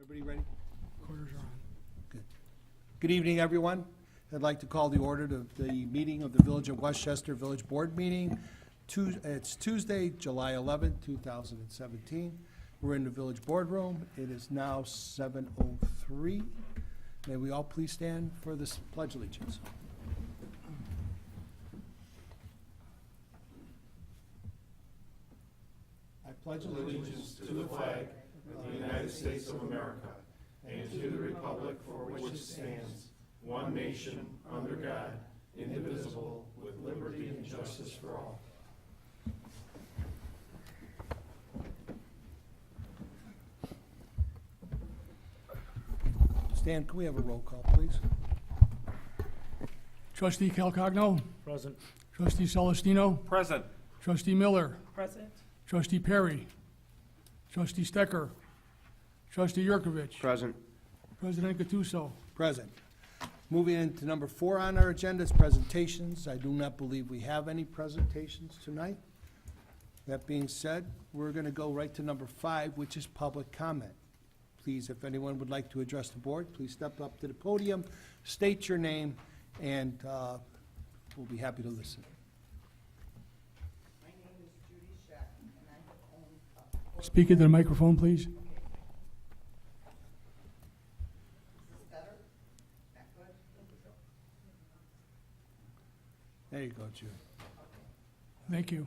Everybody ready? Quarters are on. Good. Good evening, everyone. I'd like to call the order to the meeting of the Village of Westchester Village Board meeting. It's Tuesday, July 11, 2017. We're in the Village Boardroom. It is now 7:03. May we all please stand for this pledge allegiance. I pledge allegiance To the flag of the United States of America and to the republic for which it stands, one nation, under God, indivisible, with liberty and justice for all. Stan, can we have a roll call, please? Trustee Calcagno. Present. Trustee Celestino. Present. Trustee Miller. Present. Trustee Perry. Trustee Stecker. Trustee Yurkovich. Present. President Gattuso. Present. Moving into number 4 on our agenda is presentations. I do not believe we have any presentations tonight. That being said, we're going to go right to number 5, which is public comment. Please, if anyone would like to address the board, please step up to the podium, state your name, and we'll be happy to listen. My name is Judy Scheck, and I have owned Speak into the microphone, please. Is this better? That good? There you go, Jude. Thank you.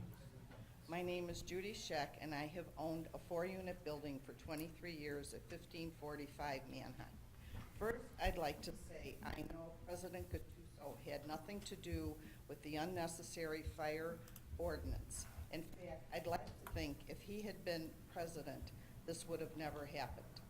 My name is Judy Scheck, and I have owned a 4-unit building for 23 years at 1545 Manheim. First, I'd like to say I know President Gattuso had nothing to do with the unnecessary fire ordinance. In fact, I'd like to think if he had been president, this would have never happened.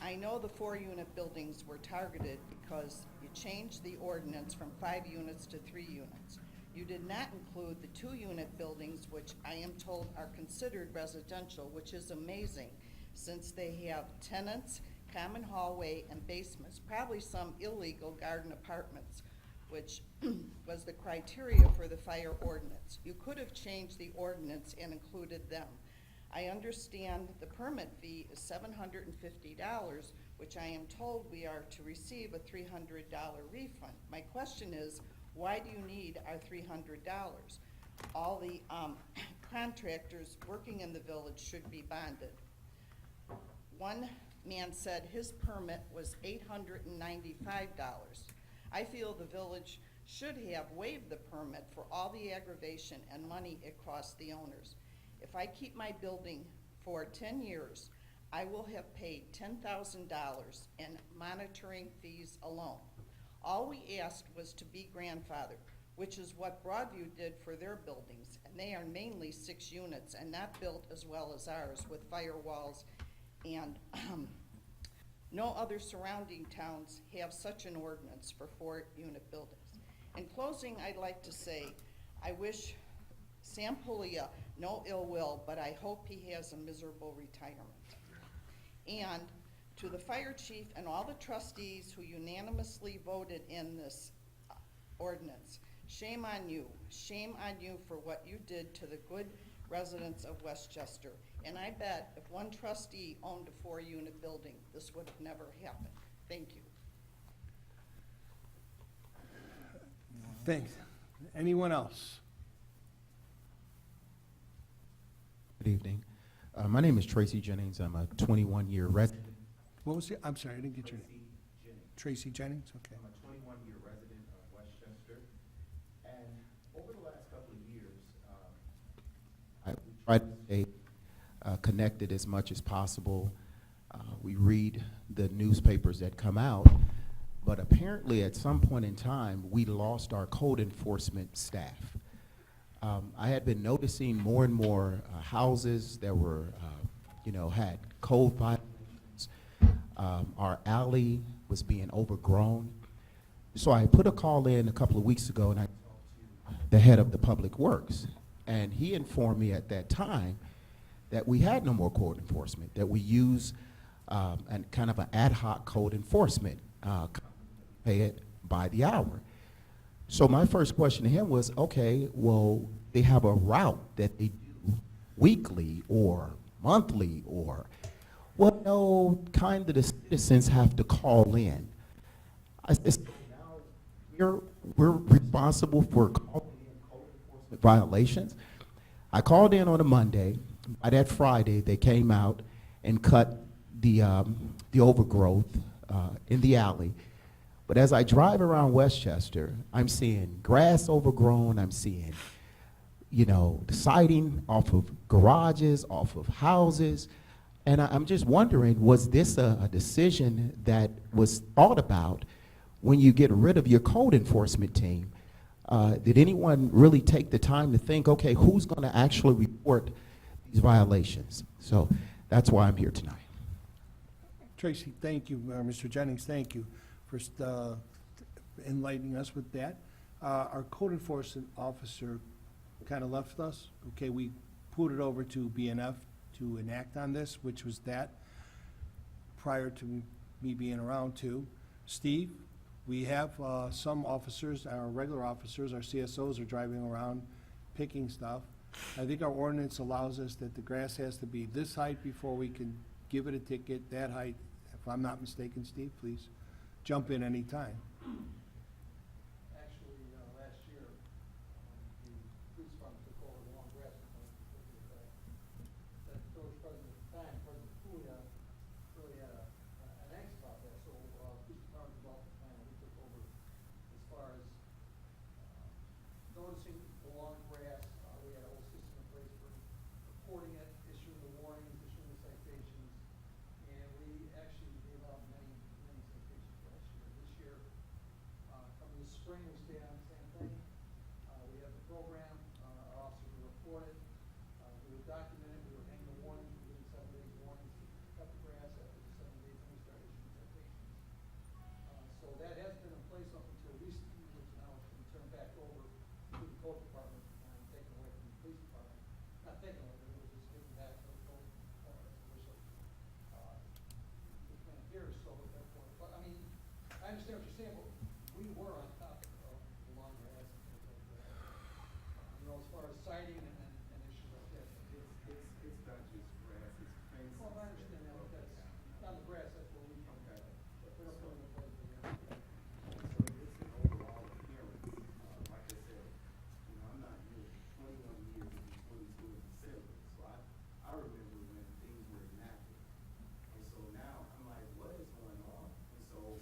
I know the 4-unit buildings were targeted because you changed the ordinance from 5 units to 3 units. You did not include the 2-unit buildings, which I am told are considered residential, which is amazing, since they have tenants, common hallway, and basements, probably some illegal garden apartments, which was the criteria for the fire ordinance. You could have changed the ordinance and included them. I understand the permit fee is $750, which I am told we are to receive a $300 refund. My question is, why do you need our $300? All the contractors working in the village should be bonded. One man said his permit was $895. I feel the village should have waived the permit for all the aggravation and money it costs the owners. If I keep my building for 10 years, I will have paid $10,000 in monitoring fees alone. All we asked was to be grandfathered, which is what Broadview did for their buildings, and they are mainly 6 units and not built as well as ours with firewalls, and no other surrounding towns have such an ordinance for 4-unit buildings. In closing, I'd like to say I wish Sam Puglia no ill will, but I hope he has a miserable retirement. And to the fire chief and all the trustees who unanimously voted in this ordinance, shame on you. Shame on you for what you did to the good residents of Westchester. And I bet if one trustee owned a 4-unit building, this would have never happened. Thank you. Thanks. Anyone else? Good evening. My name is Tracy Jennings. I'm a 21-year resident. What was it? I'm sorry, I didn't get your name. Tracy Jennings? Okay. I'm a 21-year resident of Westchester. And over the last couple of years, I try to stay connected as much as possible. We read the newspapers that come out, but apparently at some point in time, we lost our code enforcement staff. I had been noticing more and more houses that were, had code violations. Our alley was being overgrown. So I put a call in a couple of weeks ago, and I talked to the head of the Public Works. And he informed me at that time that we had no more code enforcement, that we use and kind of an ad hoc code enforcement, pay it by the hour. So my first question to him was, okay, well, they have a route that they do weekly or monthly, or Well, no, kind of the citizens have to call in. I said, so now we're responsible for calling in code enforcement violations. I called in on a Monday. By that Friday, they came out and cut the overgrowth in the alley. But as I drive around Westchester, I'm seeing grass overgrown. I'm seeing, the siding off of garages, off of houses. And I'm just wondering, was this a decision that was thought about when you get rid of your code enforcement team? Did anyone really take the time to think, okay, who's going to actually report these violations? So that's why I'm here tonight. Tracy, thank you. Mr. Jennings, thank you for enlightening us with that. Our code enforcement officer kind of left us. Okay, we put it over to BNF to enact on this, which was that prior to me being around too. Steve, we have some officers, our regular officers, our CSOs are driving around picking stuff. I think our ordinance allows us that the grass has to be this height before we can give it a ticket, that height. If I'm not mistaken, Steve, please jump in any time. Actually, last year, the police department took over the long grass complaint because of that village president at the time, President Puglia, really had an angst about that. So, police department developed a plan, and we took over as far as noticing the long grass. We had a whole system in place for reporting it, issuing the warnings, issuing the citations, and we actually gave out many citations last year. This year, coming this spring, we stay on the same thing. We have the program, our officers will report it, we would document it, we would hang the warnings, we give them 7 days warnings to cut the grass. After the 7 days, then we start issuing citations. So that has been in place up until recently, which now it's been turned back over to the code department and taken away from the police department. Not taken away, but it was just given back to the code department as official. We can't hear, so therefore, but I mean, I understand what you're saying, but we were on top of the long grass and things like that. As far as siding and issues like that. It's not just grass, it's fences. Well, I understand that, but that's, on the grass, that's where we come from. We're not putting the place there. So it's an overall appearance. Like I said, I'm not new. 21 years and 22 in December. So I remember when things were enacted. And so now I'm like, what is going on? And so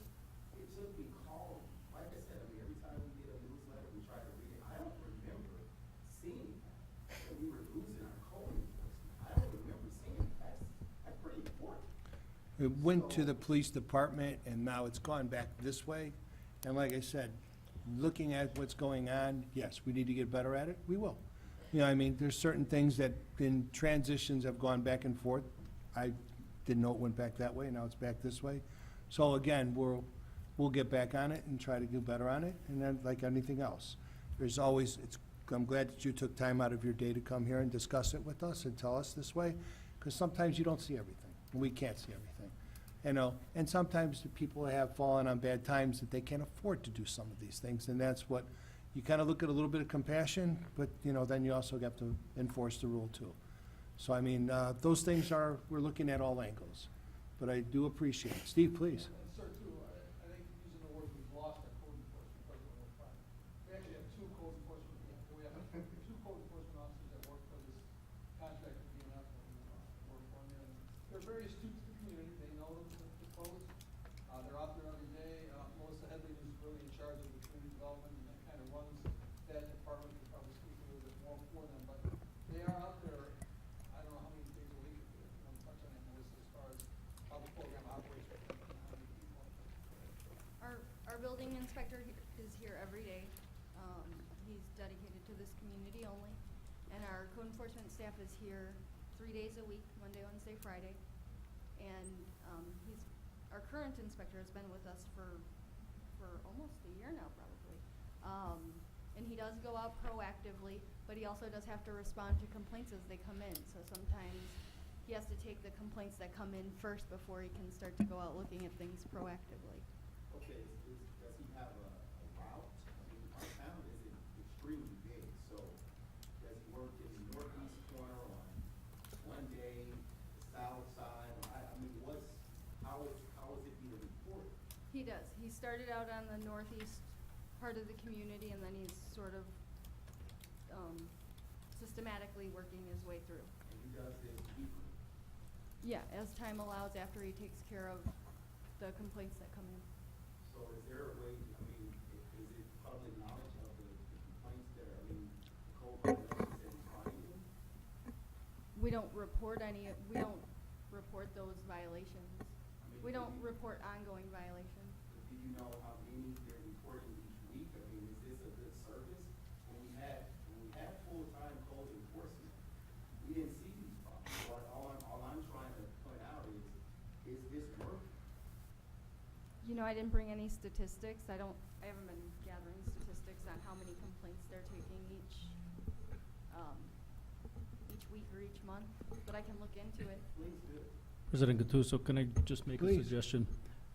it took me calling. Like I said, every time we get a newsletter, we try to read it. I don't remember seeing that we were losing our code enforcement. I don't remember seeing that. That's pretty important. It went to the police department, and now it's gone back this way. And like I said, looking at what's going on, yes, we need to get better at it, we will. There's certain things that in transitions have gone back and forth. I didn't know it went back that way, now it's back this way. So again, we'll get back on it and try to do better on it, and then like anything else. There's always, I'm glad that you took time out of your day to come here and discuss it with us and tell us this way, because sometimes you don't see everything, and we can't see everything. And sometimes the people have fallen on bad times that they can't afford to do some of these things, and that's what, you kind of look at a little bit of compassion, but, then you also have to enforce the rule too. So, those things we're looking at all angles, but I do appreciate it. Steve, please. And sir, too, I think using the word we've lost our code enforcement because of the fire. We actually have two code enforcement, we have two code enforcement officers that work for this contract with BNF that we work for. And they're very astute to the community, they know the codes. They're out there every day. Melissa Headley, who's really in charge of the community development and that kind of runs that department, could probably speak a little bit more for them, but they are out there, I don't know how many days a week, if you want to touch on it, Melissa, as far as how the program operates with them and how many people. Our building inspector is here every day. He's dedicated to this community only. And our code enforcement staff is here 3 days a week, Monday, Wednesday, Friday. And our current inspector has been with us for almost a year now, probably. And he does go out proactively, but he also does have to respond to complaints as they come in. So sometimes he has to take the complaints that come in first before he can start to go out looking at things proactively. Okay, does he have a route? Our town is extremely big, so does he work in the northeast corner on one day, the south side? He does. He started out on the northeast part of the community, and then he's sort of systematically working his way through. And he does this weekly. Yeah, as time allows, after he takes care of the complaints that come in. So is there a way, I mean, is it public knowledge of the complaints that are, I mean, the code violations that he's finding? We don't report those violations. We don't report ongoing violations. Do you know how many they're reporting each week? I mean, is this a good service? When we had full-time code enforcement, we didn't see these problems. All I'm trying to point out is this working? You know, I didn't bring any statistics. I haven't been gathering statistics on how many complaints they're taking each week or each month, but I can look into it. Please do. President Gattuso, can I just make a Please. suggestion?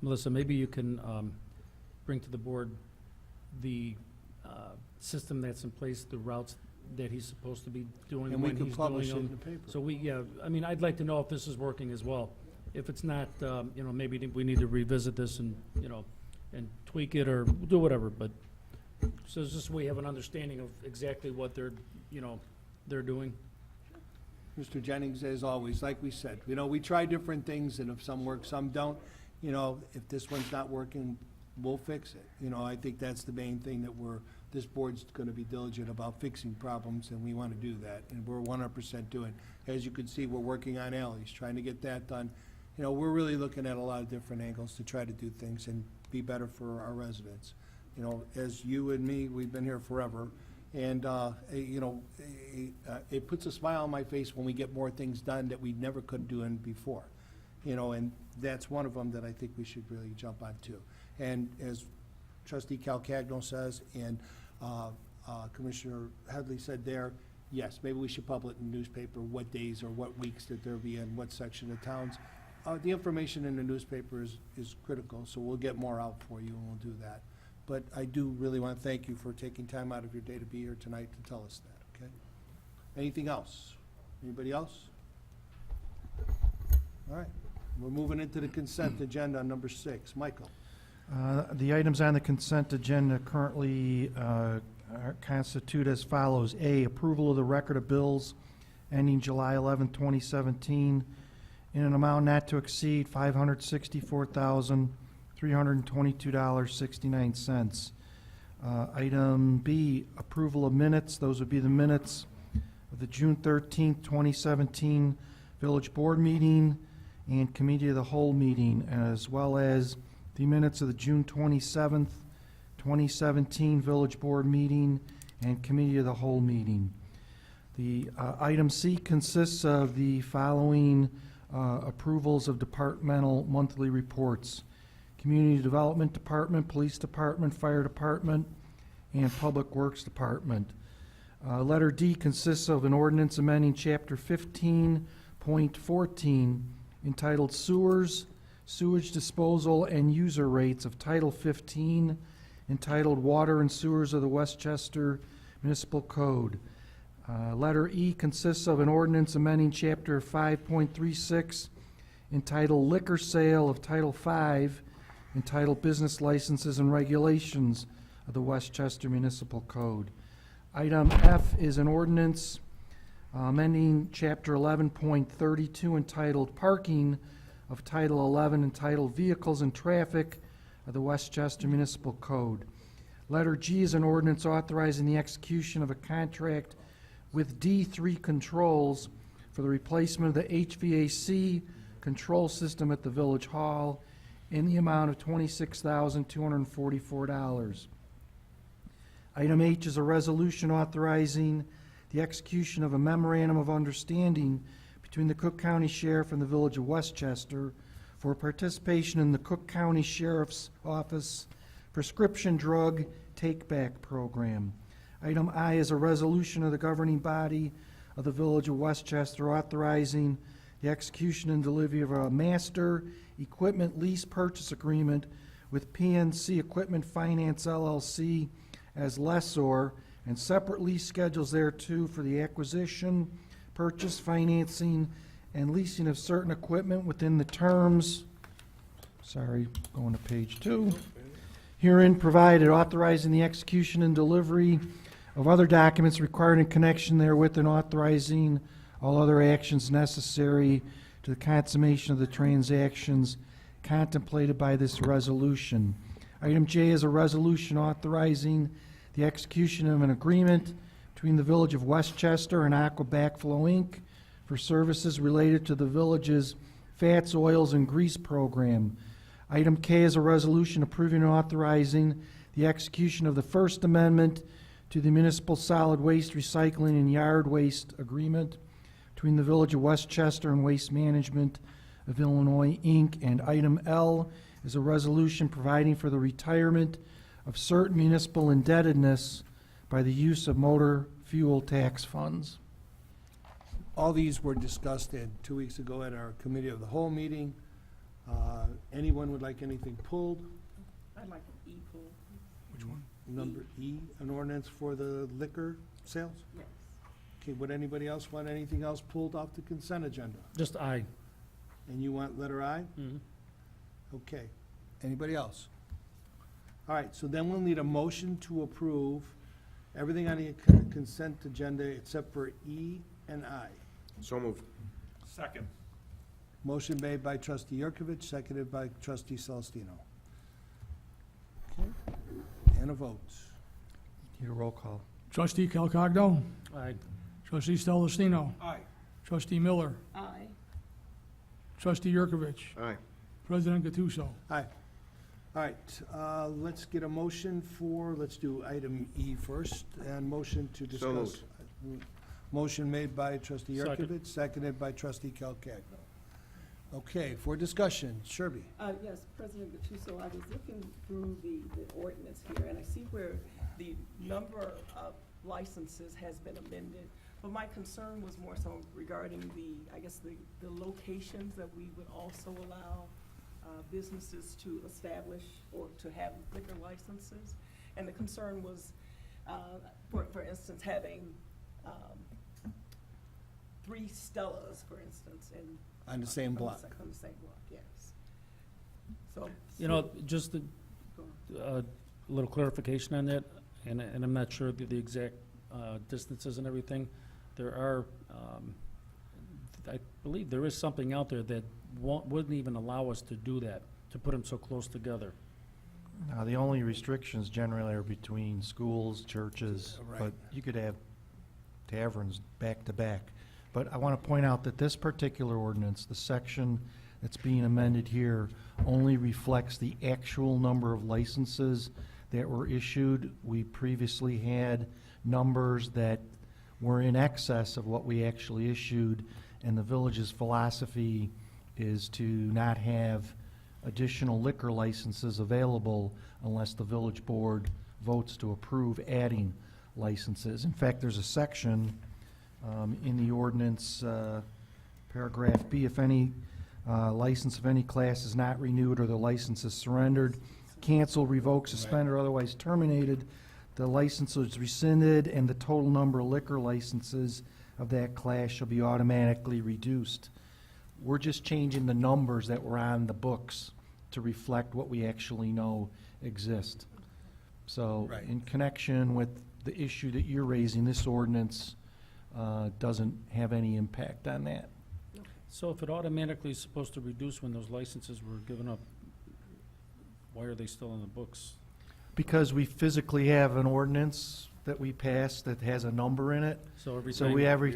Melissa, maybe you can bring to the board the system that's in place, the routes that he's supposed to be doing And we when can he's publish doing it in them. the paper. So I mean, I'd like to know if this is working as well. If it's not, maybe we need to revisit this and, and tweak it or do whatever, but, so it's just we have an understanding of exactly what they're doing. Mr. Jennings, as always, like we said, we try different things, and if some work, some don't. If this one's not working, we'll fix it. I think that's the main thing that this board's gonna be diligent about fixing problems, and we wanna do that, and we're 100% doing. As you can see, we're working on alleys, trying to get that done. We're really looking at a lot of different angles to try to do things and be better for our residents. As you and me, we've been here forever, and, it puts a smile on my face when we get more things done that we never could do before. And that's one of them that I think we should really jump on too. And as Trustee Calcagno says, and Commissioner Headley said there, yes, maybe we should publish in the newspaper what days or what weeks that they'll be in, what section of towns. The information in the newspaper is critical, so we'll get more out for you, and we'll do that. But I do really want to thank you for taking time out of your day to be here tonight to tell us that, okay? Anything else? Anybody else? All right, we're moving into the consent agenda on number 6. Michael? The items on the consent agenda currently constitute as follows. A, approval of the record of bills ending July 11, 2017, in an amount not to exceed $564,322.69. Item B, approval of minutes. Those would be the minutes of the June 13th, 2017 Village Board meeting and Committee of the Whole meeting, as well as the minutes of the June 27th, 2017 Village Board meeting and Committee of the Whole meeting. The item C consists of the following approvals of departmental monthly reports: Community Development Department, Police Department, Fire Department, and Public Works Department. Letter D consists of an ordinance amending Chapter 15.14 entitled Sewers, Sewage Disposal, and User Rates of Title 15, entitled Water and Sewers of the Westchester Municipal Code. Letter E consists of an ordinance amending Chapter 5.36 entitled Liquor Sale of Title 5, entitled Business Licenses and Regulations of the Westchester Municipal Code. Item F is an ordinance amending Chapter 11.32 entitled Parking of Title 11 entitled Vehicles and Traffic of the Westchester Municipal Code. Letter G is an ordinance authorizing the execution of a contract with D3 Controls for the replacement of the HVAC control system at the Village Hall in the amount of $26,244. Item H is a resolution authorizing the execution of a memorandum of understanding between the Cook County Sheriff and the Village of Westchester for participation in the Cook County Sheriff's Office Prescription Drug Take-Back Program. Item I is a resolution of the governing body of the Village of Westchester authorizing the execution and delivery of a master equipment lease purchase agreement with PNC Equipment Finance LLC as lessor, and separate lease schedules thereto for the acquisition, purchase, financing, and leasing of certain equipment within the terms Sorry, going to page 2. Herein provided authorizing the execution and delivery of other documents required in connection therewith and authorizing all other actions necessary to the consummation of the transactions contemplated by this resolution. Item J is a resolution authorizing the execution of an agreement between the Village of Westchester and Aqua Backflow, Inc. for services related to the village's fats, oils, and grease program. Item K is a resolution approving and authorizing the execution of the First Amendment to the Municipal Solid Waste Recycling and Yard Waste Agreement between the Village of Westchester and Waste Management of Illinois, Inc. And item L is a resolution providing for the retirement of certain municipal indebtedness by the use of motor fuel tax funds. All these were discussed 2 weeks ago at our Committee of the Whole meeting. Anyone would like anything pulled? I'd like an E-pool. Which one? Number E, an ordinance for the liquor sales? Yes. Okay, would anybody else want anything else pulled off the consent agenda? Just I. And you want letter I? Mhm. Okay. Anybody else? All right, so then we'll need a motion to approve everything on the consent agenda except for E and I. So moved. Second. Motion made by trustee Yurkovich, seconded by trustee Celestino. Okay, and a vote. Need a roll call. Trustee Calcagno. Aye. Trustee Celestino. Aye. Trustee Miller. Aye. Trustee Yurkovich. Aye. President Gattuso. Aye. All right, let's get a motion for, let's do item E first, and motion to discuss. Motion made by trustee Second. Yurkovich, seconded by trustee Calcagno. Okay, for discussion, Sherby. Yes, President Gattuso, I was looking through the ordinance here, and I see where the number of licenses has been amended. But my concern was more so regarding the locations that we would also allow businesses to establish or to have liquor licenses. And the concern was, for instance, having 3 Stellas, for instance, in On the same block. On the same block, yes. So. You know, just a little clarification on that, and I'm not sure of the exact distances and everything. There are, I believe there is something out there that wouldn't even allow us to do that, to put them so close together. Now, the only restrictions generally are between schools, churches, Right. but you could have taverns back to back. But I want to point out that this particular ordinance, the section that's being amended here, only reflects the actual number of licenses that were issued. We previously had numbers that were in excess of what we actually issued, and the village's philosophy is to not have additional liquor licenses available unless the village board votes to approve adding licenses. In fact, there's a section in the ordinance, paragraph B, if any license of any class is not renewed or the license is surrendered, canceled, revoked, suspended, or otherwise terminated, the license is rescinded, and the total number of liquor licenses of that class shall be automatically reduced. We're just changing the numbers that were on the books to reflect what we actually know exist. So, Right. in connection with the issue that you're raising, this ordinance doesn't have any impact on that. So if it automatically is supposed to reduce when those licenses were given up, why are they still in the books? Because we physically have an ordinance that we pass that has a number in it, So every so time, every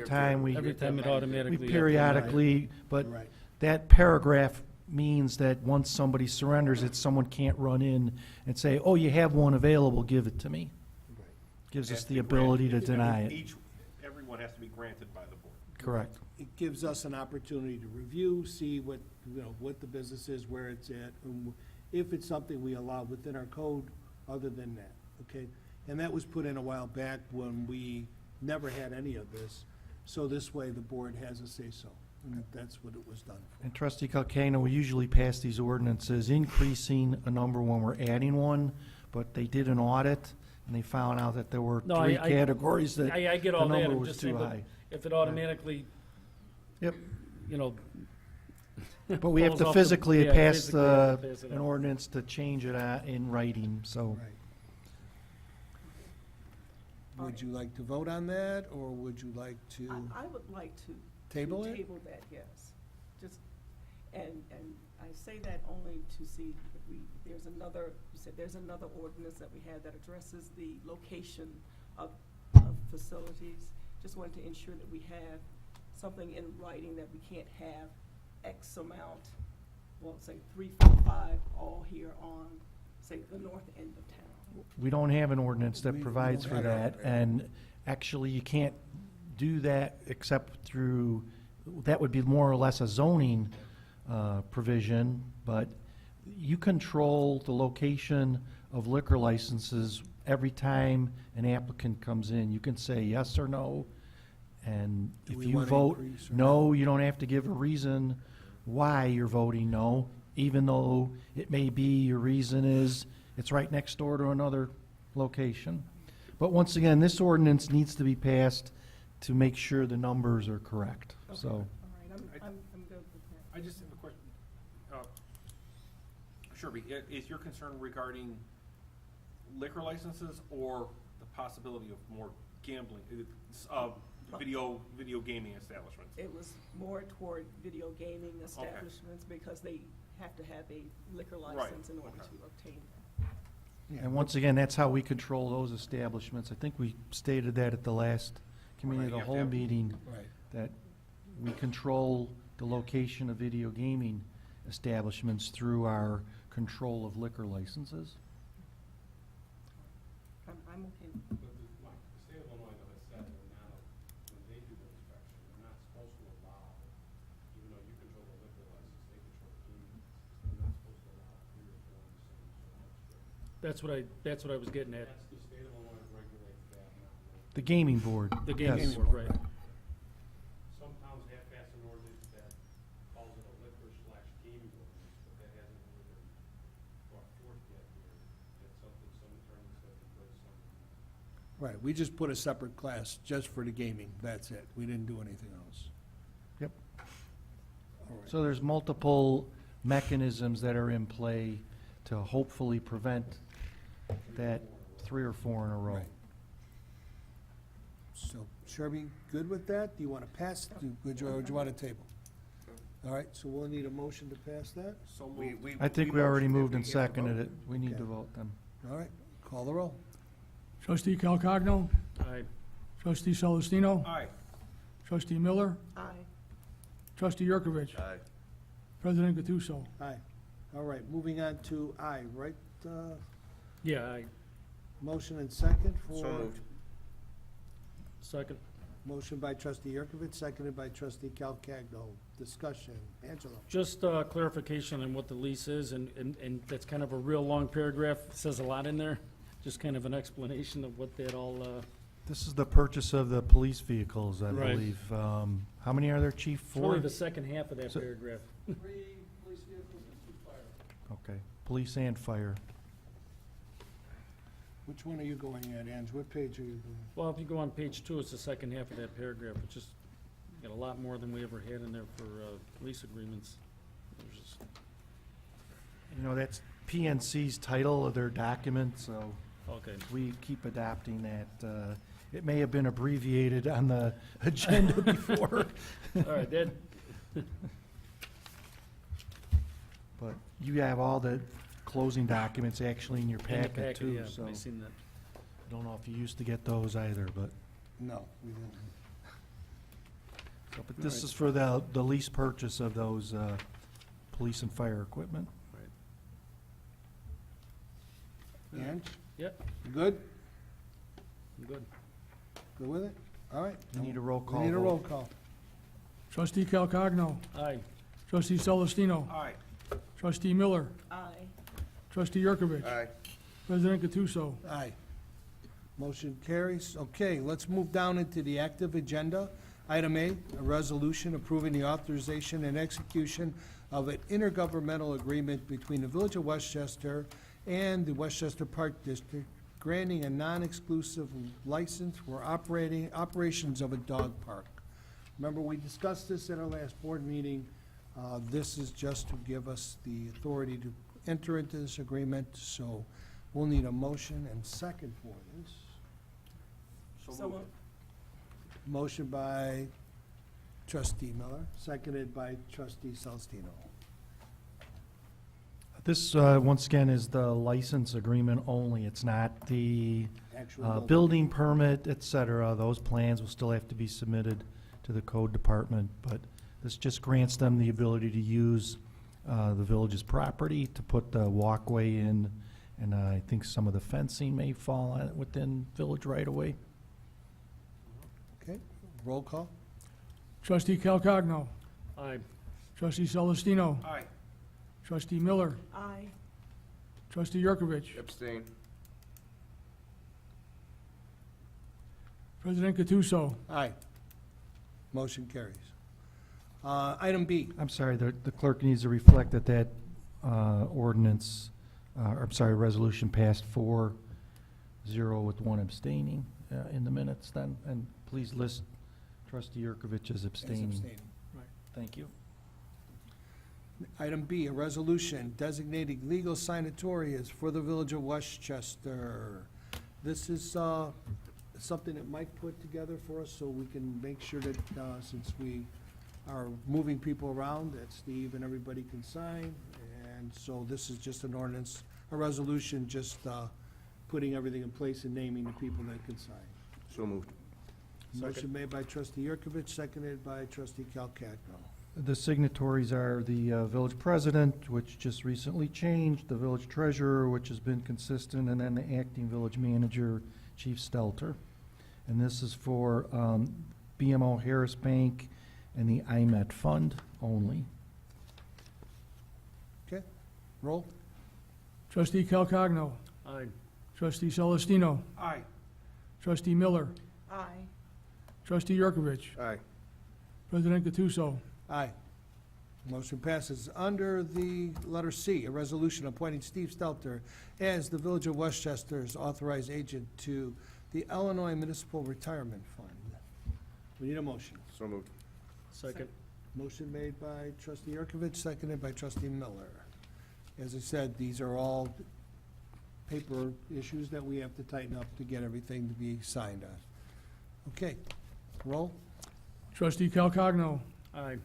time it automatically. we periodically, but Right. that paragraph means that once somebody surrenders it, someone can't run in and say, oh, you have one available, give it to me. Right. Gives us the ability to deny it. Everyone has to be granted by the board. Correct. It gives us an opportunity to review, see what, what the business is, where it's at, and if it's something we allow within our code, other than that, okay? And that was put in a while back when we never had any of this, so this way the board has a say-so, and that's what it was done for. And trustee Calcano, we usually pass these ordinances increasing a number when we're adding one, but they did an audit and they found out that there were No, 3 I- categories that I get the all that, number I'm was just too saying, but high. if it automatically, Yep. you know, But we have Falls to off the- physically yeah, pass physically have to pass it an on. ordinance to change it in writing, so. Right. Would you like to vote on that, or would you like to I would like to. table to it? Table that, yes. Just, and I say that only to see if there's another, you said there's another ordinance that we had that addresses the location of facilities. Just wanted to ensure that we have something in writing that we can't have X amount, well, say 3, 4, 5, all here on, say, the north end of town. We don't have an ordinance that We provides don't for have that, and actually, you can't do that except through, that would be more or less a zoning provision, but you control the location of liquor licenses every time an applicant comes in. You can say yes or no, and Do if we you wanna vote increase or no, you don't have to give a reason why you're voting no, even though it may be your reason is it's right next door to another location. But once again, this ordinance needs to be passed to make sure the numbers are correct, so. All right, I'm good with that. I just have a question. Sherby, is your concern regarding liquor licenses or the possibility of more gambling, video gaming establishments? It was more toward video gaming establishments because they have to have a liquor license in order to obtain that. Yeah, And once again, that's how we control those establishments. I think we stated that at the last committee of Right, the you have to whole have- meeting, Right. that we control the location of video gaming establishments through our control of liquor licenses. I'm okay. But the state of Illinois, though, has said they're not, when they do the inspection, they're not supposed to allow, even though you control the liquor license, they control the gaming license. They're not supposed to allow 3 or 4 in the same zone. That's what I was getting at. That's the state of Illinois regulates that, not local. The gaming board. The gaming yes. board, right. Some towns have passed an ordinance that calls it a liquor/gaming ordinance, but that hasn't really been brought forth yet here. That's something some attorneys have in place, some. Right, we just put a separate class just for the gaming, that's it. We didn't do anything else. Yep. All right. So there's multiple mechanisms that are in play to hopefully prevent that 3 or 4 in a row. Right. So, Sherby, good with that? Do you want to pass, or do you want to table? All right, so we'll need a motion to pass that? So we. I think we already motioned moved we and have to seconded vote. it. We need to Okay. vote then. All right, call the roll. Trustee Calcagno, Aye. trustee Celestino, Aye. trustee Miller, Aye. trustee Yurkovich. President Gattuso. Aye. All right, moving on to I, right? Yeah, I, Motion and second for. second. Motion by trustee Yurkovich, seconded by trustee Calcagno. Discussion. Angelo? Just clarification on what the lease is, and that's kind of a real long paragraph, It says a lot in there. Just kind of an explanation of what that all, This is the purchase of the police vehicles, I Right. believe. How many are there, chief? it's really 4? the second half of that So- paragraph. 3 police vehicles and 2 fire. Okay, police and fire. Which one are you going at, Ange? What page are you going? Well, if you go on page 2, it's the second half of that paragraph, which is, got a lot more than we ever had in there for lease agreements. There's just- You know, that's PNC's title of their document, so Okay, we keep adopting that. It may have been abbreviated on the agenda before, all right, that, but you have all the closing documents actually in your in the packet packet, too, yeah, so I seen that. I don't know if you used to get those either, but, No, we didn't. but this Alright. is for the lease purchase of those police and fire equipment. Ange? Yep, You good? I'm good. Good with it? All right. You need a roll We call need a vote. roll call. Trustee Calcagno, Aye. trustee Celestino, Aye. trustee Miller, Aye. trustee Yurkovich. Aye. President Gattuso. Aye. Motion carries. Okay, let's move down into the active agenda. Item A, a resolution approving the authorization and execution of an intergovernmental agreement between the Village of Westchester and the Westchester Park District, granting a non-exclusive license for operations of a dog park. Remember, we discussed this at our last board meeting. This is just to give us the authority to enter into this agreement, so we'll need a motion and second for this. So moved. Motion by trustee Miller, seconded by trustee Celestino. This, once again, is the license agreement only. It's not the Actual building permit, et cetera. Those plans will still have to be submitted to the code department, but this just grants them the ability to use the village's property to put the walkway in, and I think some of the fencing may fall within village right away. Okay, roll call. Trustee Calcagno. Aye. Trustee Celestino. Aye. Trustee Miller. Aye. Trustee Yurkovich. Abstain. President Katuso. Aye. Motion carries. Item B. I'm sorry, the clerk needs to reflect that that ordinance, resolution passed 4-0 with one abstaining in the minutes then, and please list trustee Yurkovich as abstaining. Thank you. Item B, a resolution designating legal signatories for the village of Westchester. This is something that Mike put together for us, so we can make sure that, since we are moving people around, that Steve and everybody can sign. And so this is just an ordinance, a resolution, just putting everything in place and naming the people that can sign. So moved. Motion made by trustee Yurkovich, seconded by trustee Calcagno. The signatories are the village president, which just recently changed, the village treasurer, which has been consistent, and then the acting village manager, Chief Stelter. And this is for BMO Harris Bank and the IMET Fund only. Okay, roll. Trustee Calcagno. Aye. Trustee Celestino. Aye. Trustee Miller. Aye. Trustee Yurkovich. Aye. President Katuso. Aye. Motion passes. Under the letter C, a resolution appointing Steve Stelter as the Village of Westchester's authorized agent to the Illinois Municipal Retirement Fund. We need a motion. So moved. Second. Motion made by trustee Yurkovich, seconded by trustee Miller. As I said, these are all paper issues that we have to tighten up to get everything to be signed on. Okay, roll. Trustee Calcagno. Aye.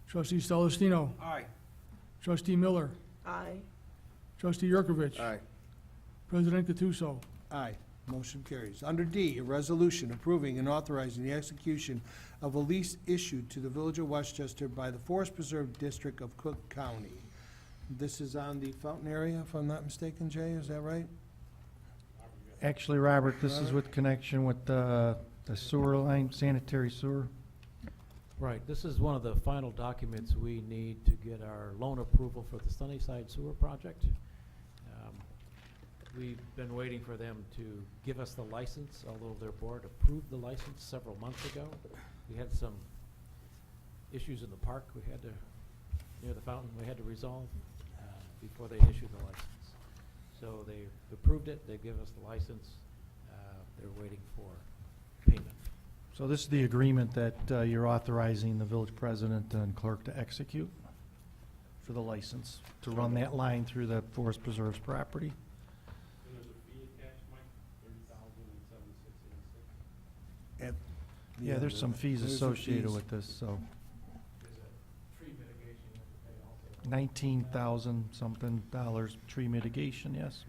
Trustee Celestino. Aye. Trustee Miller. Aye. Trustee Yurkovich. Aye. President Katuso. Aye. Motion carries. Under D, a resolution approving and authorizing the execution of a lease issued to the Village of Westchester by the Forest Preserve District of Cook County. This is on the Fountain area, if I'm not mistaken, Jay, is that right? Actually, Robert, this is with connection with the sewer line, sanitary sewer. Right, this is one of the final documents we need to get our loan approval for the Sunnyside Sewer Project. We've been waiting for them to give us the license, although their board approved the license several months ago. We had some issues in the park near the fountain, we had to resolve before they issued the license. So they approved it, they give us the license, they're waiting for payment. So this is the agreement that you're authorizing the village president and clerk to execute for the license, to run that line through the Forest Preserves property. And there's a fee attached, Mike, $30,076.86. Yeah, there's some fees There's associated with this, so There's a tree mitigation you have to pay also. 19,000 something dollars tree mitigation, yes.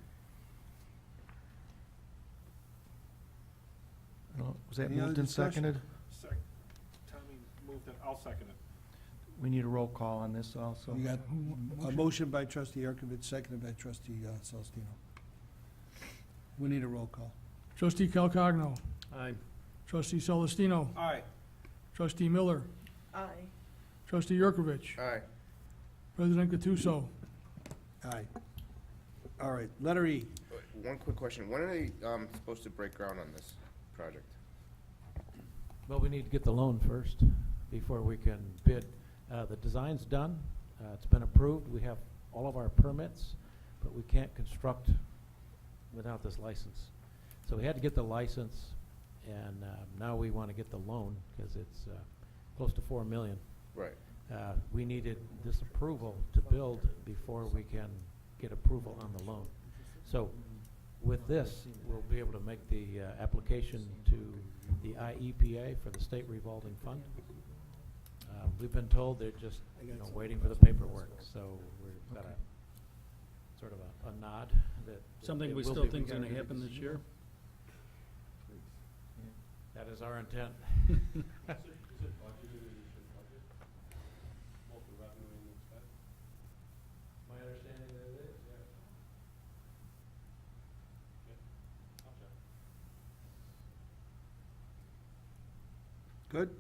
I don't- Was that Any other moved and discussion? seconded? Tommy moved it, I'll second it. We need a roll call on this also. We got a motion by trustee Yurkovich, seconded by trustee Celestino. We need a roll call. Trustee Calcagno. Aye. Trustee Celestino. Aye. Trustee Miller. Aye. Trustee Yurkovich. Aye. President Katuso. Aye. All right, letter E. One quick question. When are they supposed to break ground on this project? Well, we need to get the loan first before we can bid. The design's done, it's been approved, we have all of our permits, but we can't construct without this license. So we had to get the license, and now we want to get the loan, because it's close to $4 million. Right. we needed this approval to build before we can get approval on the loan. So with this, we'll be able to make the application to the IEPA for the state revolving fund. We've been told they're just, waiting for the paperwork, so we've got a sort of a nod that Something it we will still be think is gonna regarded happen as- this year? That is our intent. Is it budgeted in your budget, both the revenue and the expense? My understanding that it is, yeah. I'll check. Good?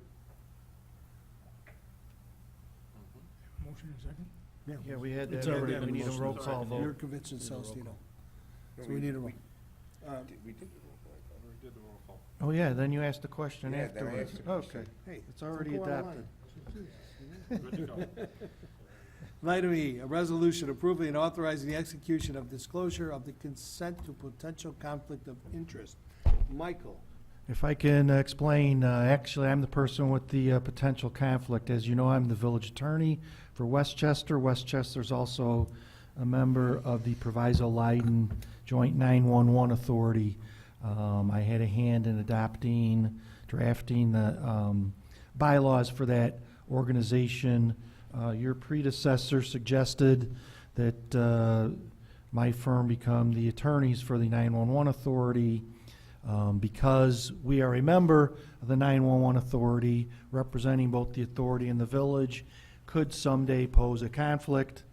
Motion and second? Yeah, we had It's that, already we been need a motioned. roll call vote. Yurkovich and Celestino. So we need a roll. We did the roll call. We did the roll call. Oh, yeah, then you asked the question Yeah, then I afterwards. asked the Okay, Hey, it's already don't go out of adopted. Good to go. Item E, a resolution approving and authorizing the execution of disclosure of the consent to potential conflict of interest. Michael, If I can explain, actually, I'm the person with the potential conflict. As you know, I'm the village attorney for Westchester. Westchester's also a member of the Proviso Leiden Joint 911 Authority. I had a hand in drafting the bylaws for that organization. Your predecessor suggested that my firm become the attorneys for the 911 Authority. Because we are a member of the 911 Authority, representing both the authority and the village, could someday pose a conflict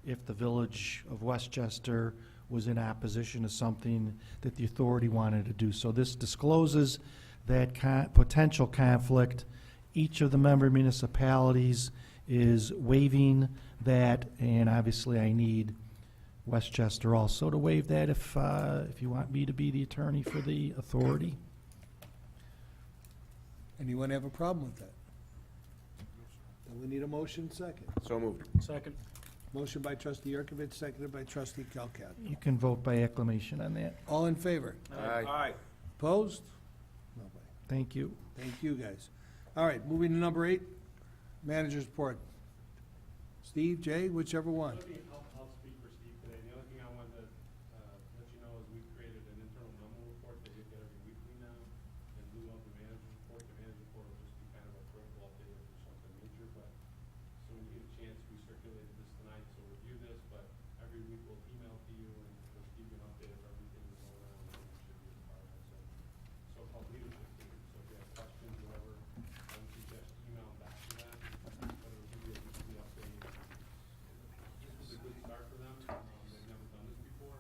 if the village of Westchester was in opposition to something that the authority wanted to do. So this discloses that potential conflict. Each of the member municipalities is waiving that, and obviously I need Westchester also to waive that if you want me to be the attorney for the authority. anyone have a problem with that? Then we need a motion second. So moved. Second. Motion by trustee Yurkovich, seconded by trustee Calcat. You can vote by acclamation on that. All in favor? Aye. Opposed? Nobody. Thank you. Thank you, guys. All right, moving to number 8, manager's report. Steve, Jay, whichever one. I'll speak for Steve today. The only thing I wanted to let you know is we've created an internal memo report that you get every weekly now. In lieu of the manager's report, the manager's report will just be kind of a critical update if there's something major, but so when you get a chance, we circulated this tonight, so review this, but every week we'll email to you and we'll give you an update of everything that's going on in the city departments and so-called leadership team. So if you have questions, whatever, I would suggest email back to them, but it'll give you a weekly update. This was a good start for them. They've never done this before,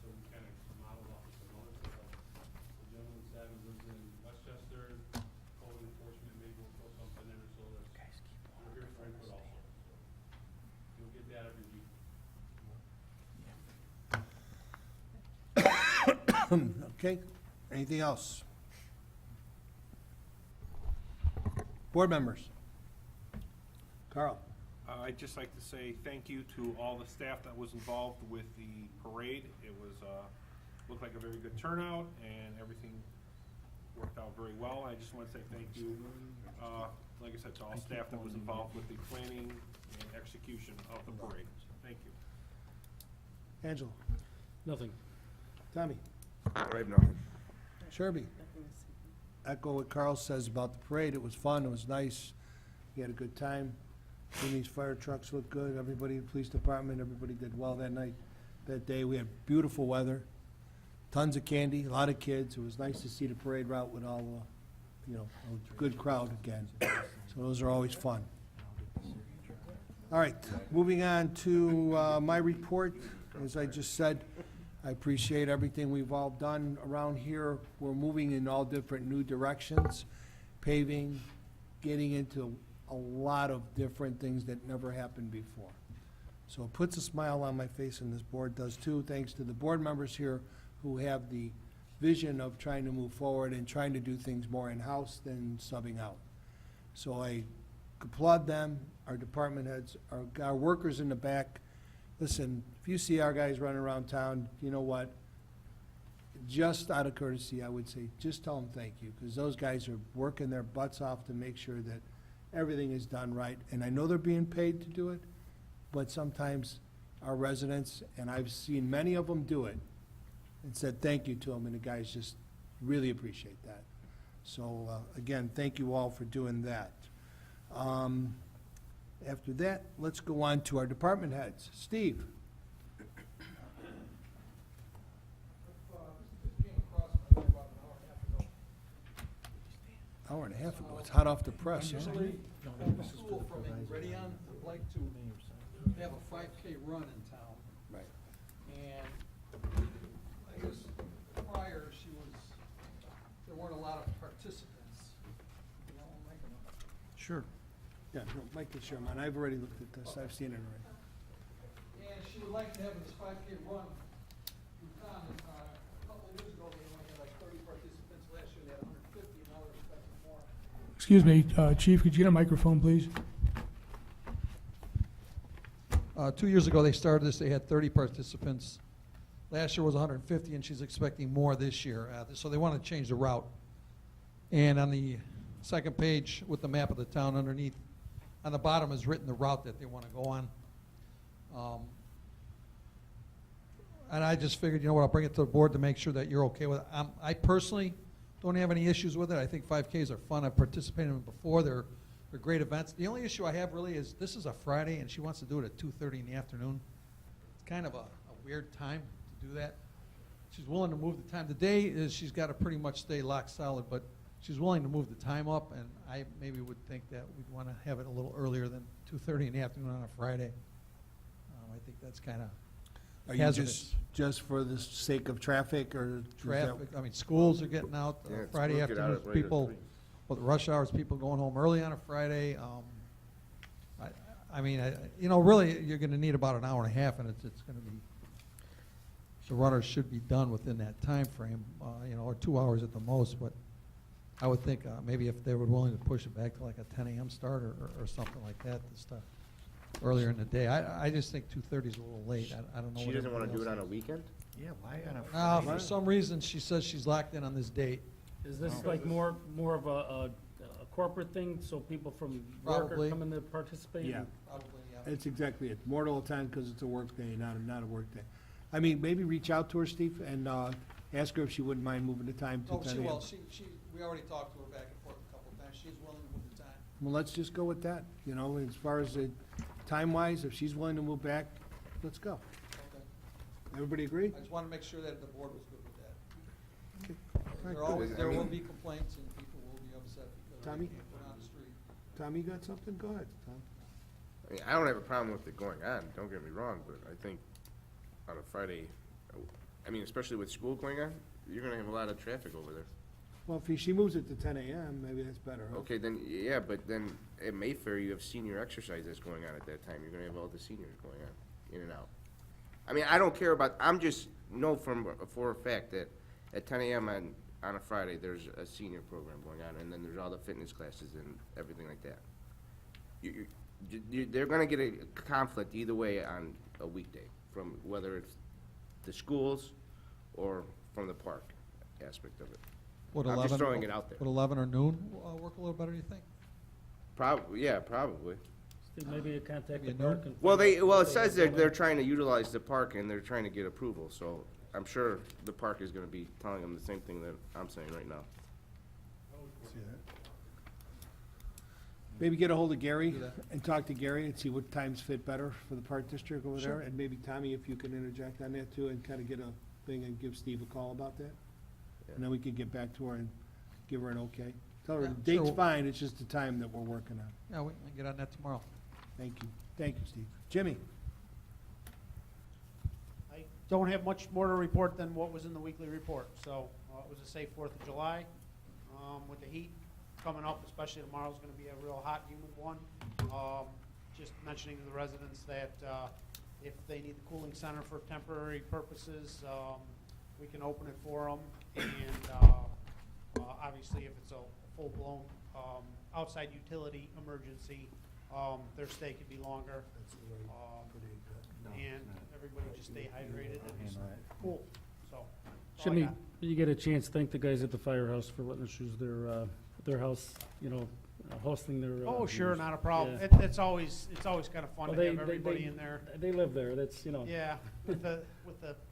so we kind of modeled off of some others. The gentleman said he lives in Westchester, code enforcement, maybe we'll throw something in, so there's, we're here for input also. So you'll get that every week. Okay, anything else? Board members? Carl? I'd just like to say thank you to all the staff that was involved with the parade. It was, looked like a very good turnout, and everything worked out very well. I just want to say thank you, like I said, to all staff that was involved with the planning and execution of the parade. Thank you. Angela? Nothing. Tommy? I have nothing. Sherby? Echo what Carl says about the parade. It was fun, it was nice. We had a good time. Jimmy's fire trucks looked good. Everybody, the police department, everybody did well that night, that day. We had beautiful weather, tons of candy, a lot of kids. It was nice to see the parade route with all, a good crowd again. So those are always fun. All right, moving on to my report. As I just said, I appreciate everything we've all done around here. We're moving in all different new directions, paving, getting into a lot of different things that never happened before. So it puts a smile on my face, and this board does too, thanks to the board members here who have the vision of trying to move forward and trying to do things more in-house than subbing out. So I applaud them, our department heads, our workers in the back. Listen, if you see our guys running around town, you know what? Just out of courtesy, I would say, just tell them thank you, because those guys are working their butts off to make sure that everything is done right. And I know they're being paid to do it, but sometimes our residents, and I've seen many of them do it, and said thank you to them, and the guys just really appreciate that. So, again, thank you all for doing that. After that, let's go on to our department heads. Steve? This came across my way about an hour and a half ago. Hour and a half ago. It's hot off the press, huh? Actually, from the school from Meridian would like to have a 5K run in town. Right. And I guess prior, there weren't a lot of participants. You know, like, Sure. Yeah, no, Mike can share mine. I've already looked at this. I've seen it already. and she would like to have this 5K run in town. And, a couple of years ago, they only had like 30 participants. Last year, they had 150, and now they're expecting more. Excuse me, Chief, could you get a microphone, please? 2 years ago, they started this, they had 30 participants. Last year was 150, and she's expecting more this year. So they want to change the route. And on the second page with the map of the town underneath, on the bottom is written the route that they want to go on. And I just figured, you know what, I'll bring it to the board to make sure that you're okay with it. I personally don't have any issues with it. I think 5Ks are fun. I've participated in them before. They're great events. The only issue I have really is this is a Friday, and she wants to do it at 2:30 in the afternoon. It's kind of a weird time to do that. She's willing to move the time. The day is she's got to pretty much stay locked solid, but she's willing to move the time up, and I maybe would think that we'd want to have it a little earlier than 2:30 in the afternoon on a Friday. I think that's kind of Are you hazardous. just for the sake of traffic, or? is that- Traffic, I mean, schools are getting out Friday afternoons, people, with rush hours, people going home early on a Friday. I mean, you know, really, you're gonna need about an hour and a half, and it's gonna be, the runners should be done within that time frame, you know, or 2 hours at the most, but I would think maybe if they were willing to push it back to like a 10 a.m. start or something like that to start earlier in the day. I just think 2:30 is a little late. I don't know. She what doesn't want to everybody do it else on a weekend? Yeah, why on a For some reason, she says she's locked in on this date. Is this like more of a corporate thing, so people from work are Probably. coming to participate? Yeah. Probably, yeah. It's exactly it. More all the time because it's a work day, not a work day. I mean, maybe reach out to her, Steve, and ask her if she wouldn't mind moving the time to 10 Oh, she a.m. will. We already talked to her back and forth a couple of times. She's willing to move the time. Well, let's just go with that, you know, as far as the time-wise, if she's willing to move back, let's go. Okay. Everybody agree? I just want to make sure that the board was good with that. Okay. All right, good. There will be complaints and people will be upset because Tommy? they can't put on the street. Tom, you got something? Go ahead, Tom. I mean, I don't have a problem with it going on, don't get me wrong, but I think on a Friday, I mean, especially with school going on, you're gonna have a lot of traffic over there. Well, if she moves it to 10 a.m., maybe that's better, huh? Okay, then, yeah, but then at Mayfair, you have senior exercise that's going on at that time. You're gonna have all the seniors going on, in and out. I mean, I don't care about, I'm just know for a fact that at 10 a.m. on a Friday, there's a senior program going on, and then there's all the fitness classes and everything like that. They're gonna get a conflict either way on a weekday, from whether it's the schools or from the park aspect of it. Would I'm just 11 throwing it out there. Would 11 or noon work a little better, you think? Probably, yeah, probably. Steve, maybe you contact the Maybe park noon? and. Well, find out it if says they that they're trying to utilize the park and they're trying to get approval, so I'm sure the park is gonna be telling them the same thing that I'm saying right now. See that? Maybe get a hold of Gary Do that. and talk to Gary and see what times fit better for the park district over Sure. there. And maybe Tommy, if you can interject on that too, and kind of get a thing and give Steve a call about that. Yeah. And then we can get back to her and give her an okay. Tell her Yeah, the date's sure. fine, it's just the time that we're working on. Yeah, we can get on that tomorrow. Thank you. Thank you, Steve. Jimmy? I don't have much more to report than what was in the weekly report. So it was a safe 4th of July. With the heat coming up, especially tomorrow's going to be a real hot, humid one. Just mentioning to the residents that if they need the cooling center for temporary purposes, we can open it for them. And obviously, if it's a full-blown outside utility emergency, their stay could be longer. And everybody just stay hydrated and just cool. So, that's all I Jimmy, got. you get a chance, thank the guys at the firehouse for letting us use their house, you know, hosting their. Oh, sure, meetings. not a problem. Yeah. It's always kind of fun Well, to have everybody in there. They live there, that's, you know. Yeah, with the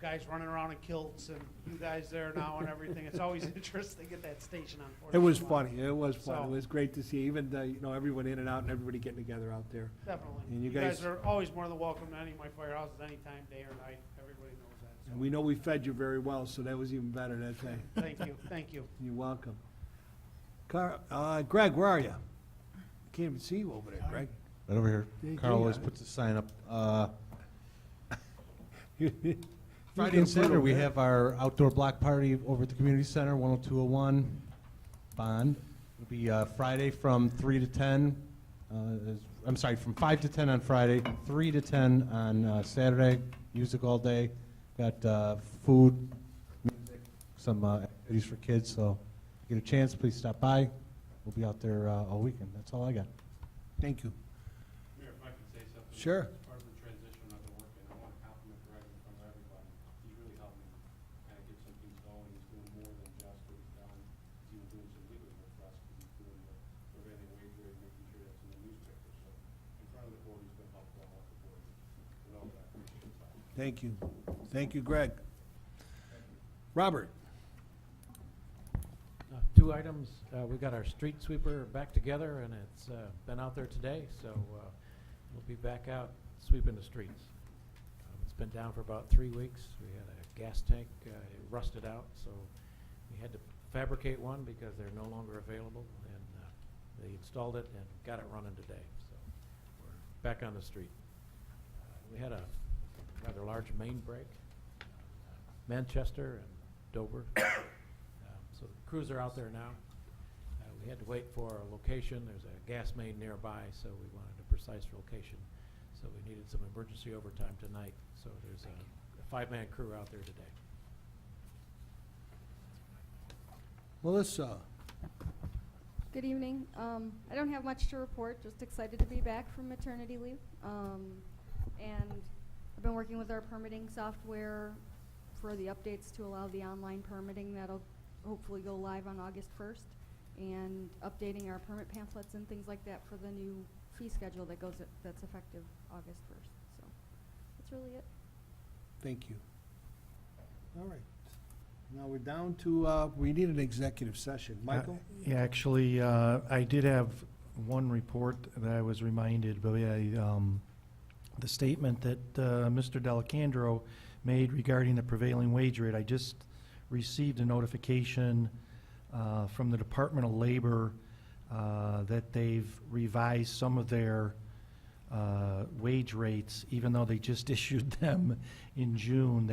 guys running around in kilts and you guys there now and everything. It's always interesting at that station on Fourth It of was July. funny, it was fun. So- It was great to see even, everyone in and out and everybody getting together out there. Definitely. And you You guys guys- are always more than welcome to any of my firehouses anytime, day or night. Everybody knows that. so. And we know we fed you very well, so that was even better that day. Thank you, thank you. You're welcome. Greg, where are you? Can't even see you over there, Greg. Right over here. Yeah, Carl you always got it. puts a sign up. You Friday can and put it Saturday, we there. have our outdoor block party over at the community center, 10201 Bond. It'll be Friday from 3 to 10. I'm sorry, from 5 to 10 on Friday, 3 to 10 on Saturday. Music all day. Got food, music, some activities for kids. So if you get a chance, please stop by. We'll be out there all weekend. That's all I got. Thank you. Mayor, if I could say something. Sure. As part of the transition I've been working, I want to compliment Greg in front of everybody. He's really helped me kind of get some things going. He's doing more than just what he's done. He's even doing some legal work for us because he's doing the prevailing wage rate, making sure that's in the newspaper. So in front of the board, he's been helpful. I want the board to know that. I appreciate his help. Thank you. Thank you, Greg. Robert? Two items. We got our street sweeper back together, and it's been out there today, so we'll be back out sweeping the streets. It's been down for about 3 weeks. We had a gas tank, it rusted out, so we had to fabricate one because they're no longer available, and they installed it and got it running today, so we're back on the street. We had a rather large main break, Manchester and Dover. So the crews are out there now. We had to wait for a location. There's a gas main nearby, so we wanted a precise location. So we needed some emergency overtime tonight. So there's a 5-man crew out there today. Melissa? Good evening. I don't have much to report, just excited to be back from maternity leave. And I've been working with our permitting software for the updates to allow the online permitting. That'll hopefully go live on August 1st. And updating our permit pamphlets and things like that for the new fee schedule that's effective August 1st. So that's really it. Thank you. All right. Now we're down to, we need an executive session. Michael? Yeah, actually, I did have one report that I was reminded by the statement that Mr. Delacandro made regarding the prevailing wage rate. I just received a notification from the Department of Labor that they've revised some of their wage rates, even though they just issued them in June.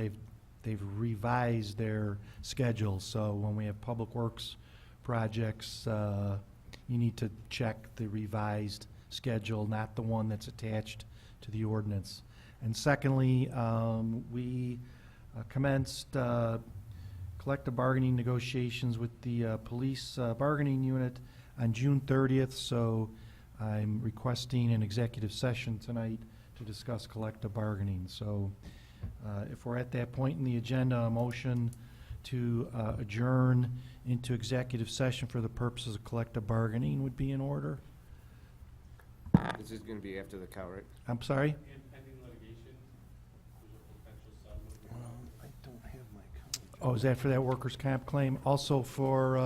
They've revised their schedule. So when we have public works projects, you need to check the revised schedule, not the one that's attached to the ordinance. And secondly, we commenced collective bargaining negotiations with the police bargaining unit on June 30th, so I'm requesting an executive session tonight to discuss collective bargaining. So if we're at that point in the agenda, a motion to adjourn into executive session for the purposes of collective bargaining would be in order. This is going to be after the cow, right? I'm sorry? And pending litigation, there's a potential settlement. I don't have my copy. Oh, is that for that workers' comp claim? Also for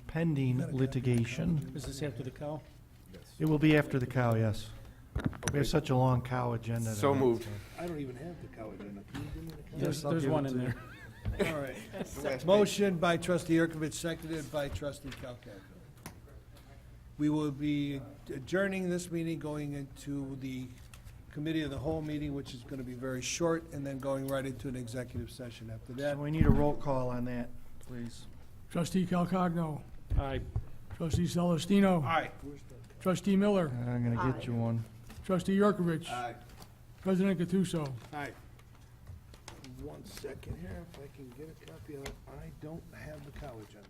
pending litigation. Is this after the cow? It will be after the cow, yes. We have such a long cow agenda. So tonight, moved. I don't even have the cow agenda. Can you give me the cow? Yes, I'll There's give one it in to you. there. All right. Motion by trustee Yurkovich, seconded by trustee Calcagno. We will be adjourning this meeting, going into the committee of the whole meeting, which is going to be very short, and then going right into an executive session after that. So we need a roll call on that, please. Trustee Calcagno. Aye. Trustee Celestino. Aye. Trustee Miller. I'm gonna get you one. Trustee Yurkovich. Aye. President Gattuso. Aye. 1 second here, if I can get a copy of it. I don't have the cow agenda.